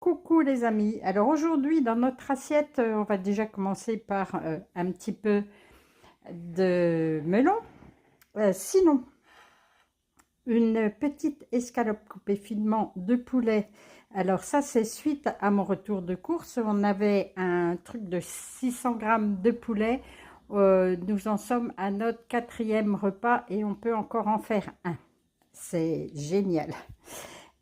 Coucou les amis, alors aujourd'hui dans notre assiette, on va déjà commencer par un petit peu de melon. Sinon, une petite escalope coupée finement de poulet. Alors ça c'est suite à mon retour de course, on avait un truc de 600 grammes de poulet. Nous en sommes à notre 4e repas et on peut encore en faire un. C'est génial.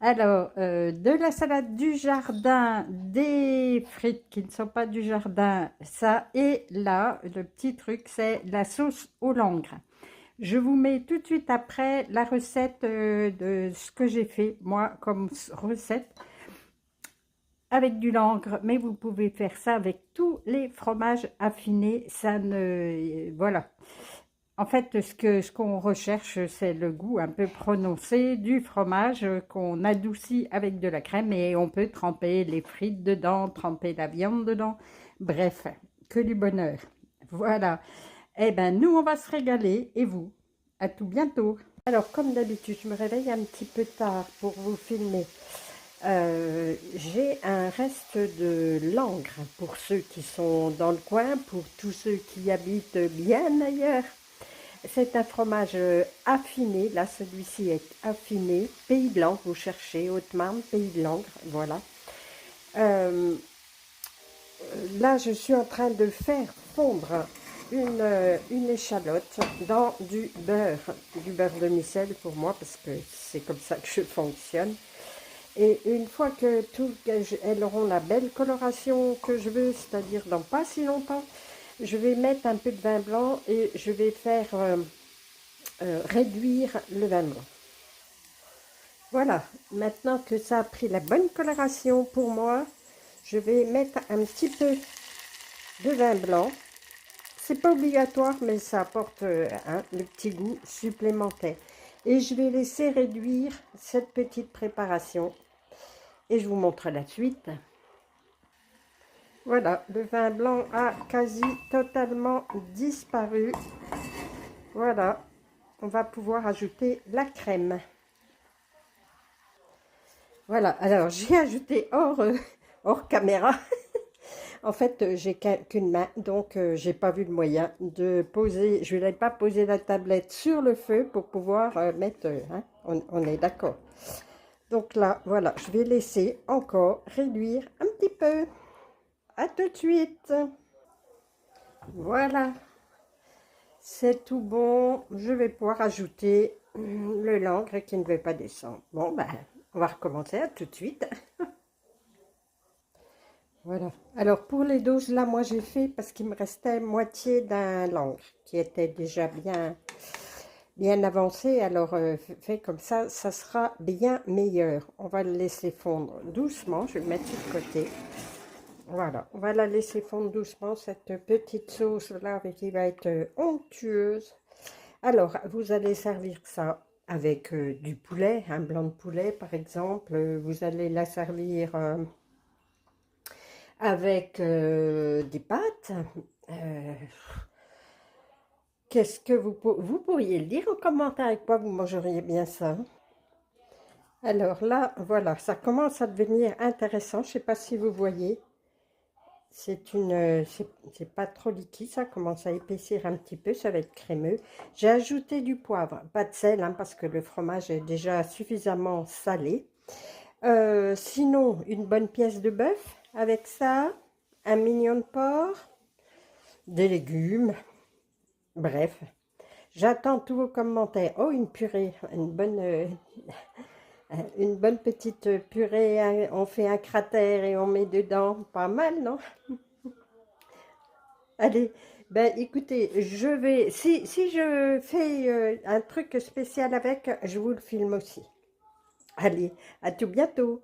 Alors, de la salade du jardin, des frites qui ne sont pas du jardin, ça. Et là, le petit truc, c'est la sauce au langre. Je vous mets tout de suite après la recette de ce que j'ai fait, moi, comme recette, avec du langre. Mais vous pouvez faire ça avec tous les fromages affinés. Ça ne... Voilà. En fait, ce qu'on recherche, c'est le goût un peu prononcé du fromage qu'on adoucit avec de la crème et on peut tremper les frites dedans, tremper la viande dedans. Bref, que du bonheur. Voilà. Eh bien, nous, on va se régaler et vous, à tout bientôt. Alors, comme d'habitude, je me réveille un petit peu tard pour vous filmer. J'ai un reste de langre pour ceux qui sont dans le coin, pour tous ceux qui habitent bien ailleurs. C'est un fromage affiné, là celui-ci est affiné, Pays de Langres, vous cherchez, Haute-Marne, Pays de Langres, voilà. Là je suis en train de faire fondre une échalote dans du beurre demi-sel pour moi, parce que c'est comme ça que je fonctionne. Et une fois que elles auront la belle coloration que je veux, c'est-à-dire dans pas si longtemps, je vais mettre un peu de vin blanc et je vais faire réduire le vin blanc. Voilà, maintenant que ça a pris la bonne coloration pour moi, je vais mettre un petit peu de vin blanc. C'est pas obligatoire, mais ça apporte le petit goût supplémentaire. Et je vais laisser réduire cette petite préparation. Et je vous montre la suite. Voilà, le vin blanc a quasi totalement disparu. Voilà, on va pouvoir ajouter la crème. Voilà, alors j'ai ajouté hors caméra. En fait, j'ai qu'une main, donc j'ai pas vu le moyen de poser. Je n'ai pas posé la tablette sur le feu pour pouvoir mettre. Hein, on est d'accord. Donc là, voilà, je vais laisser encore réduire un petit peu. À tout de suite. Voilà, c'est tout bon. Je vais pouvoir ajouter le langre qui ne veut pas descendre. Bon, ben, on va recommencer. À tout de suite. Voilà. Alors, pour les doses, là, moi, j'ai fait parce qu'il me restait moitié d'un langre qui était déjà bien avancé. Alors, fait comme ça sera bien meilleur. On va le laisser fondre doucement. Je vais le mettre sur le côté. Voilà, on va la laisser fondre doucement, cette petite sauce-là qui va être onctueuse. Alors, vous allez servir ça avec du poulet, un blanc de poulet par exemple. Vous allez la servir avec des pâtes. Qu'est-ce que vous pourriez le dire en commentaire avec quoi vous mangeriez bien ça? Alors là, voilà, ça commence à devenir intéressant. Je ne sais pas si vous voyez. C'est pas trop liquide, ça commence à épaissir un petit peu, ça va être crémeux. J'ai ajouté du poivre, pas de sel, hein, parce que le fromage est déjà suffisamment salé. Sinon, une bonne pièce de bœuf avec ça, un mignon de porc, des légumes, bref. J'attends tous vos commentaires. Oh, une purée, une bonne petite purée, on fait un cratère et on met dedans, pas mal, non? Allez, ben écoutez, je vais, si je fais un truc spécial avec, je vous le filme aussi. Allez, à tout bientôt.